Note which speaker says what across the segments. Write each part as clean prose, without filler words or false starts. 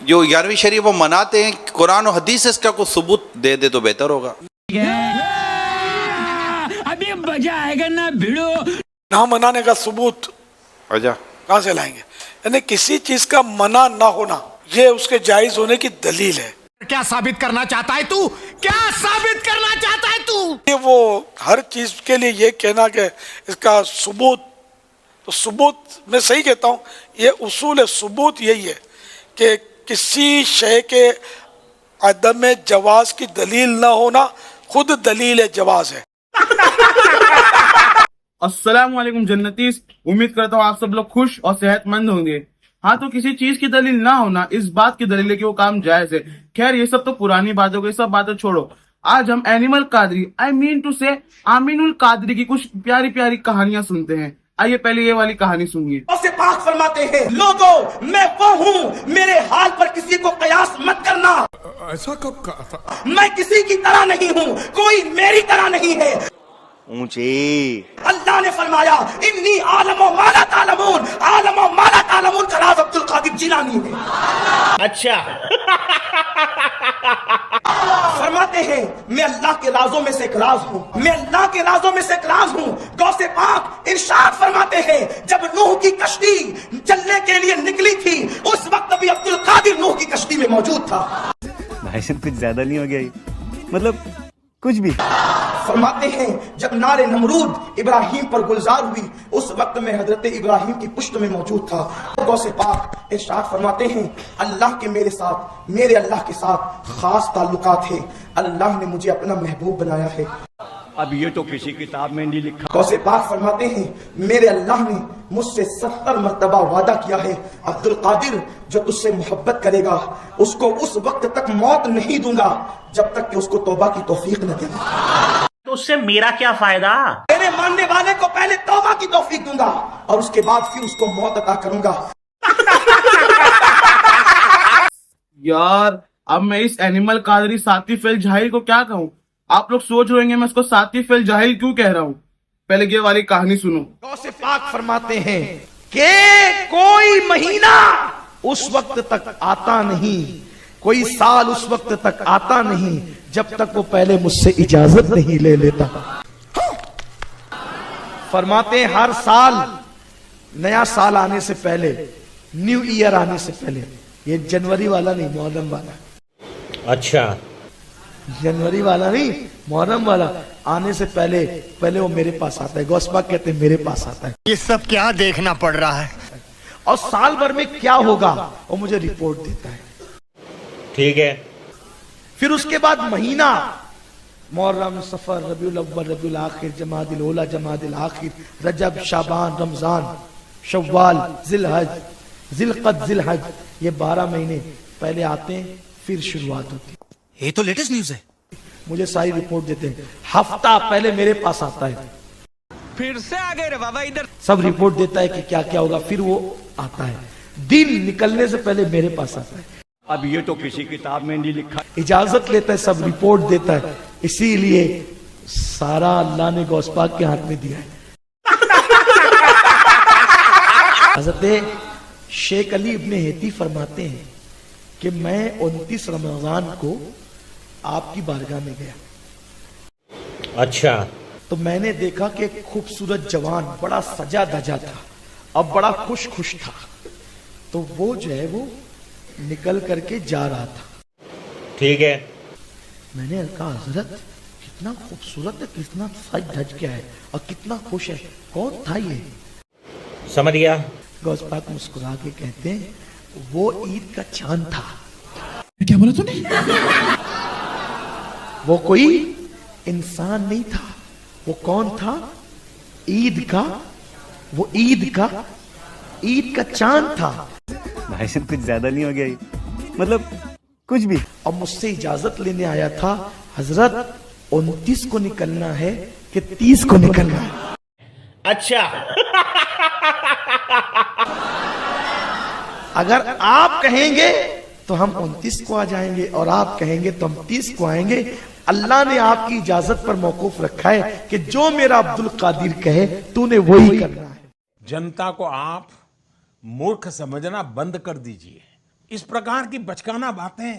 Speaker 1: جو 11ویں شریف وہ مناتے ہیں، قرآن و حدیث سے اس کا کوئی ثبوت دے دے تو بہتر ہوگا.
Speaker 2: ابھی مزہ آئے گا نا بھیڑو.
Speaker 3: نہ منانے کا ثبوت
Speaker 1: اچھا
Speaker 3: کہاں سے لائیں گے؟ یعنی کسی چیز کا منع نہ ہونا یہ اس کے جائز ہونے کی دلیل ہے.
Speaker 4: کیا ثابت کرنا چاہتا ہے تو؟ کیا ثابت کرنا چاہتا ہے تو؟
Speaker 3: وہ ہر چیز کے لیے یہ کہنا کہ اس کا ثبوت، تو ثبوت میں صحیح کہتا ہوں، یہ اصول ثبوت یہی ہے کہ کسی شے کے عدم جواز کی دلیل نہ ہونا خود دلیل جواز ہے.
Speaker 5: السلام علیکم جنتیز، امید کرتا ہوں آپ سب لوگ خوش اور صحت مند ہوں گے. ہاں، تو کسی چیز کی دلیل نہ ہونا اس بات کی دلیل ہے کہ وہ کام جائز ہے. خیر یہ سب تو پرانی باتوں کو، یہ سب باتیں چھوڑو. آج ہم اینیمل قادری آمین القادری کی کچھ پیاری پیاری کہانیاں سنتے ہیں. آئیے پہلے یہ والی کہانی سنیے.
Speaker 6: سے پاک فرماتے ہیں، لوگوں میں وہ ہوں، میرے حال پر کسی کو قیاس مت کرنا.
Speaker 4: ایسا کب کہا تھا؟
Speaker 6: میں کسی کی طرح نہیں ہوں، کوئی میری طرح نہیں ہے.
Speaker 1: اونچی
Speaker 6: اللہ نے فرمایا انی عالم و ما لا تعلمون، عالم و ما لا تعلمون کا راز عبد القادر جیلانی ہے.
Speaker 1: اچھا
Speaker 6: فرماتے ہیں میں اللہ کے رازوں میں سے ایک راز ہوں، میں اللہ کے رازوں میں سے ایک راز ہوں. غوث پاک ارشاد فرماتے ہیں جب نوح کی کشتی چلنے کے لیے نکلی تھی اس وقت بھی عبد القادر نوح کی کشتی میں موجود تھا.
Speaker 7: بھائی صاحب کچھ زیادہ نہیں ہو گیا یہ؟ مطلب کچھ بھی.
Speaker 6: فرماتے ہیں جب نار نمرود ابراہیم پر گلزار ہوئی اس وقت میں حضرت ابراہیم کی پشت میں موجود تھا. غوث پاک ارشاد فرماتے ہیں اللہ کے میرے اللہ کے ساتھ خاص تعلقات ہیں. اللہ نے مجھے اپنا محبوب بنایا ہے.
Speaker 7: اب یہ تو کسی کتاب میں نہیں لکھا.
Speaker 6: غوث پاک فرماتے ہیں میرے اللہ نے مجھ سے 70 مرتبہ وعدہ کیا ہے عبد القادر جو تجھ سے محبت کرے گا اس کو اس وقت تک موت نہیں دوں گا جب تک کہ اس کو توبہ کی توفیق نہ دے.
Speaker 8: تو اس سے میرا کیا فائدہ؟
Speaker 6: میرے ماننے والے کو پہلے توبہ کی توفیق دوں گا اور اس کے بعد پھر اس کو موت عطا کروں گا.
Speaker 5: یار اب میں اس اینیمل قادری ساتھی فیل جاہل کو کیا کہوں؟ آپ لوگ سوچ رہے ہیں میں اس کو ساتھی فیل جاہل کیوں کہہ رہا ہوں. پہلے یہ والی کہانی سنو.
Speaker 6: غوث پاک فرماتے ہیں کہ کوئی مہینہ اس وقت تک آتا نہیں، کوئی سال اس وقت تک آتا نہیں جب تک وہ پہلے مجھ سے اجازت نہیں لے لیتا. فرماتے ہیں ہر سال نیا سال آنے سے پہلے، نیو ایئر آنے سے پہلے، یہ جنوری والا نہیں محرم والا.
Speaker 8: اچھا
Speaker 6: جنوری والا نہیں محرم والا آنے سے پہلے وہ میرے پاس آتا ہے. غوث پاک کہتے ہیں میرے پاس آتا ہے.
Speaker 4: یہ سب کیا دیکھنا پڑ رہا ہے؟
Speaker 6: اور سال بھر میں کیا ہوگا وہ مجھے رپورٹ دیتا ہے.
Speaker 8: ٹھیک ہے.
Speaker 6: پھر اس کے بعد مہینہ محرم، صفر، ربیع الاول، ربیع الاخر، جمادی الاولی، جمادی الاخر، رجب، شعبان، رمضان، شوال، ذی الحج، ذی القعدہ، ذی الحج، یہ 12 مہینے پہلے آتے ہیں پھر شروعات ہوتی ہے.
Speaker 4: یہ تو لیٹسٹ نیوز ہے.
Speaker 6: مجھے ساری رپورٹ دیتے ہیں. ہفتہ پہلے میرے پاس آتا ہے،
Speaker 2: پھر سے آ گئے رے بابا ادھر.
Speaker 6: سب رپورٹ دیتا ہے کہ کیا کیا ہوگا. پھر وہ آتا ہے دن نکلنے سے پہلے میرے پاس آتا ہے.
Speaker 7: اب یہ تو کسی کتاب میں نہیں لکھا.
Speaker 6: اجازت لیتا ہے، سب رپورٹ دیتا ہے. اسی لیے سارا اللہ نے غوث پاک کے ہاتھ میں دیا ہے. حضرت شیخ علی ابن ہیتی فرماتے ہیں کہ میں 29 رمضان کو آپ کی بارگاہ میں گیا.
Speaker 8: اچھا
Speaker 6: تو میں نے دیکھا کہ ایک خوبصورت جوان بڑا سجا دھجا تھا اور بڑا خوش تھا. تو وہ جو ہے وہ نکل کر کے جا رہا تھا.
Speaker 8: ٹھیک ہے.
Speaker 6: میں نے کہا حضرت کتنا خوبصورت ہے، کتنا سج دھج کے ہے اور کتنا خوش ہے، کون تھا یہ؟
Speaker 8: سمجھ گیا.
Speaker 6: غوث پاک مسکرا کے کہتے ہیں وہ عید کا چاند تھا.
Speaker 4: کیا بولا تو نے؟
Speaker 6: وہ کوئی انسان نہیں تھا. وہ کون تھا؟ عید کا چاند تھا.
Speaker 7: بھائی صاحب کچھ زیادہ نہیں ہو گیا یہ؟ مطلب کچھ بھی.
Speaker 6: اور مجھ سے اجازت لینے آیا تھا حضرت 29 کو نکلنا ہے کہ 30 کو نکلنا ہے.
Speaker 8: اچھا
Speaker 6: اگر آپ کہیں گے تو ہم 29 کو آ جائیں گے اور آپ کہیں گے تو ہم 30 کو آئیں گے. اللہ نے آپ کی اجازت پر موقوف رکھا ہے کہ جو میرا عبد القادر کہے تو نے وہی کرنا ہے.
Speaker 9: جنتا کو آپ مورخ سمجھنا بند کر دیجئے. इस प्रकार की बचकाना बातें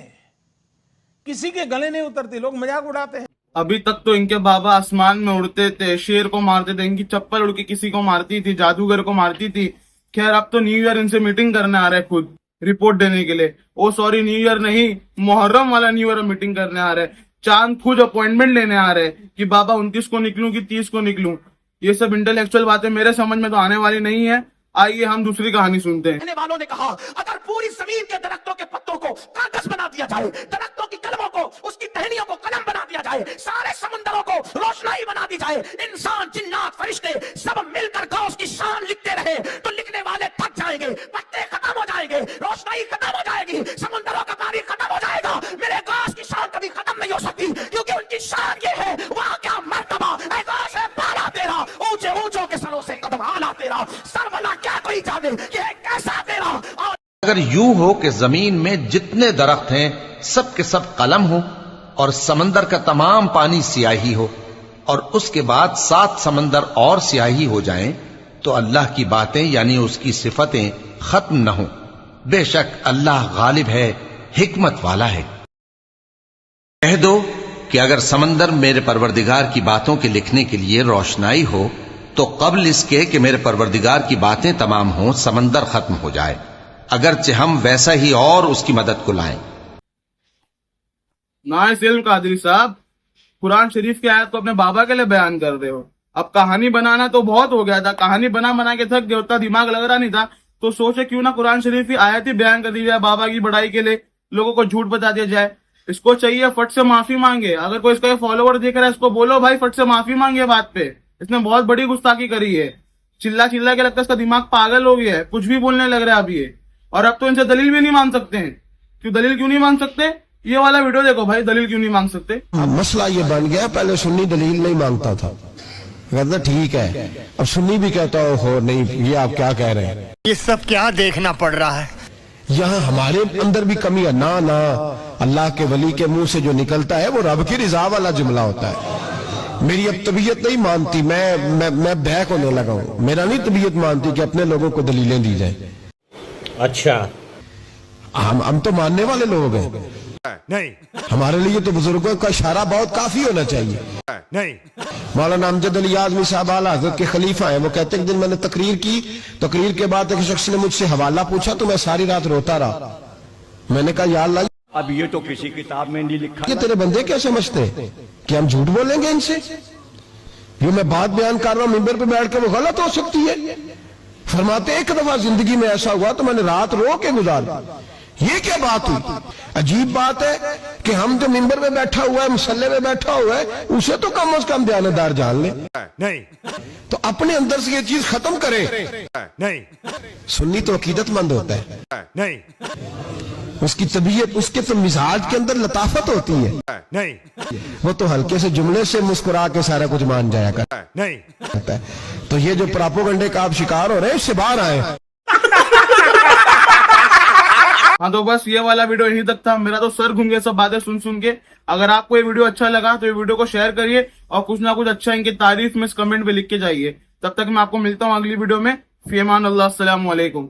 Speaker 9: किसी के गले नहीं उतरती, लोग मजाक उड़ाते हैं।
Speaker 5: अभी तक तो इनके बाबा आसमान में उड़ते थे, शेर को मारते थे, इनकी चप्पल उड़ के किसी को मारती थी, जादूगर को मारती थी। खैर अब तो न्यू ईयर इनसे मीटिंग करने आ रहे हैं खुद रिपोर्ट देने के लिए। ओ सॉरी, न्यू ईयर नहीं, मुहर्रम वाला न्यू ईयर मीटिंग करने आ रहे हैं। चांद खुद अपॉइंटमेंट लेने आ रहे हैं कि बाबा 29 को निकलूं कि 30 को निकलूं। ये सब इंटेलेक्चुअल बातें मेरे समझ में तो आने वाली नहीं है। आइए हम दूसरी कहानी सुनते हैं।
Speaker 4: कहने वालों ने कहा अगर पूरी जमीन के दरख्तों के पत्तों को कागज बना दिया जाए, दरख्तों की कलमों को, उसकी टहनियों को कलम बना दिया जाए, सारे समंदरों को रोशनाई बना दी जाए, इंसान जिन्नात फरिश्ते सब मिलकर गौस की शान लिखते रहे तो लिखने वाले थक जाएंगे, पत्ते खत्म हो जाएंगे, रोशनाई खत्म हो जाएगी, समंदरों का पानी खत्म हो जाएगा। मेरे गौस की शान कभी खत्म नहीं हो सकती, क्योंकि उनकी शान ये है, वहां क्या मर्तबा है गौस है पाला तेरा, ऊंचे ऊंचों के सरों से कदम आला तेरा, सरवला क्या कोई जाने ये कैसा तेरा। और
Speaker 10: अगर यूं हो कि जमीन में जितने दरख्त हैं सब के सब कलम हो और समंदर का तमाम पानी स्याही हो और उसके बाद 7 समंदर और स्याही हो जाएं, तो अल्लाह की बातें यानी उसकी सिफतें खत्म न हो। बेशक अल्लाह गालिब है, हिकमत वाला है। कह दो कि अगर समंदर मेरे परवरदिगार की बातों के लिखने के लिए रोशनाई हो तो कब्ल इसके कि मेरे परवरदिगार की बातें तमाम हों समंदर खत्म हो जाए, अगरचे हम वैसा ही और उसकी मदद को लाएं।
Speaker 5: नाइस इल्म कादरी साहब, कुरान शरीफ की आयत को अपने बाबा के लिए बयान कर रहे हो। अब कहानी बनाना तो बहुत हो गया था, कहानी बना बना के थक गया, उतना दिमाग लग रहा नहीं था, तो सोचे क्यों ना कुरान शरीफ की आयत ही बयान कर दी जाए, बाबा की बड़ाई के लिए लोगों को झूठ बता दिया जाए। इसको चाहिए फट से माफी मांगे। अगर कोई इसका फॉलोवर देख रहा है इसको बोलो भाई फट से माफी मांगे बात पे, इसने बहुत बड़ी गुस्ताखी करी है। चिल्ला चिल्ला के लगता है इसका दिमाग पागल हो गया है, कुछ भी बोलने लग रहा है अभी ये। और अब तो इनसे दलील भी नहीं मान सकते हैं। क्यों दलील क्यों नहीं मान सकते? ये वाला वीडियो देखो भाई, दलील क्यों नहीं मांग सकते।
Speaker 11: मसला ये बन गया, पहले सुन्नी दलील नहीं मांगता था, कहता ठीक है, अब सुन्नी भी कहता हो नहीं, ये आप क्या कह रहे हैं।
Speaker 4: ये सब क्या देखना पड़ रहा है।
Speaker 11: यहाँ हमारे अंदर भी कमी है ना। ना अल्लाह के वली के मुंह से जो निकलता है वो रब की रिजा वाला जुमला होता है। मेरी अब तबीयत नहीं मानती, मैं बैक होने लगा हूँ। मेरा नहीं तबीयत मानती कि अपने लोगों को दलीलें दी जाए।
Speaker 8: अच्छा,
Speaker 11: हम तो मानने वाले लोग हैं।
Speaker 4: नहीं,
Speaker 11: हमारे लिए तो बुजुर्गों का इशारा बहुत काफी होना चाहिए।
Speaker 4: नहीं,
Speaker 11: मौलाना अमजद अली आज़मी साहब आला हज़रत के खलीफा हैं। वो कहते हैं कि दिन मैंने तकरीर की, तकरीर के बाद एक शख्स ने मुझसे हवाला पूछा तो मैं सारी रात रोता रहा। मैंने कहा या अल्लाह,
Speaker 7: अब ये तो किसी किताब में नहीं लिखा।
Speaker 11: ये तेरे बंदे क्या समझते हैं कि हम झूठ बोलेंगे इनसे? जो मैं बात बयान कर रहा हूँ मिंबर पे बैठ कर वो गलत हो सकती है। फरमाते एक दफा जिंदगी में ऐसा हुआ तो मैंने रात रो के गुजारी। ये क्या बात हुई? अजीब बात है कि हम जो मिंबर में बैठा हुआ है, मुसल्ले में बैठा हुआ है, उसे तो कम से कम बयानदार जान ले।
Speaker 4: नहीं,
Speaker 11: तो अपने अंदर से ये चीज खत्म करे।
Speaker 4: नहीं,
Speaker 11: सुन्नी तो अकीदतमंद होता है,
Speaker 4: नहीं,
Speaker 11: उसकी तबीयत, उसके तो मिजाज के अंदर लताफत होती है।
Speaker 4: नहीं,
Speaker 11: वो तो हल्के से जुमले से मुस्कुरा के सारा कुछ मान जाया करता
Speaker 4: नहीं।
Speaker 11: है। तो ये जो प्रोपेगेंडे का आप शिकार हो रहे हैं इससे बाहर आए।
Speaker 5: हाँ तो बस ये वाला वीडियो यहीं तक था। मेरा तो सर घूम गया सब बातें सुन सुन के। अगर आपको ये वीडियो अच्छा लगा तो ये वीडियो को शेयर करिए और कुछ ना कुछ अच्छा इनकी तारीफ में इस कमेंट में लिख के जाइए। तब तक मैं आपको मिलता हूँ अगली वीडियो में। फी अमान अल्लाह, अस्सलामु अलैकुम।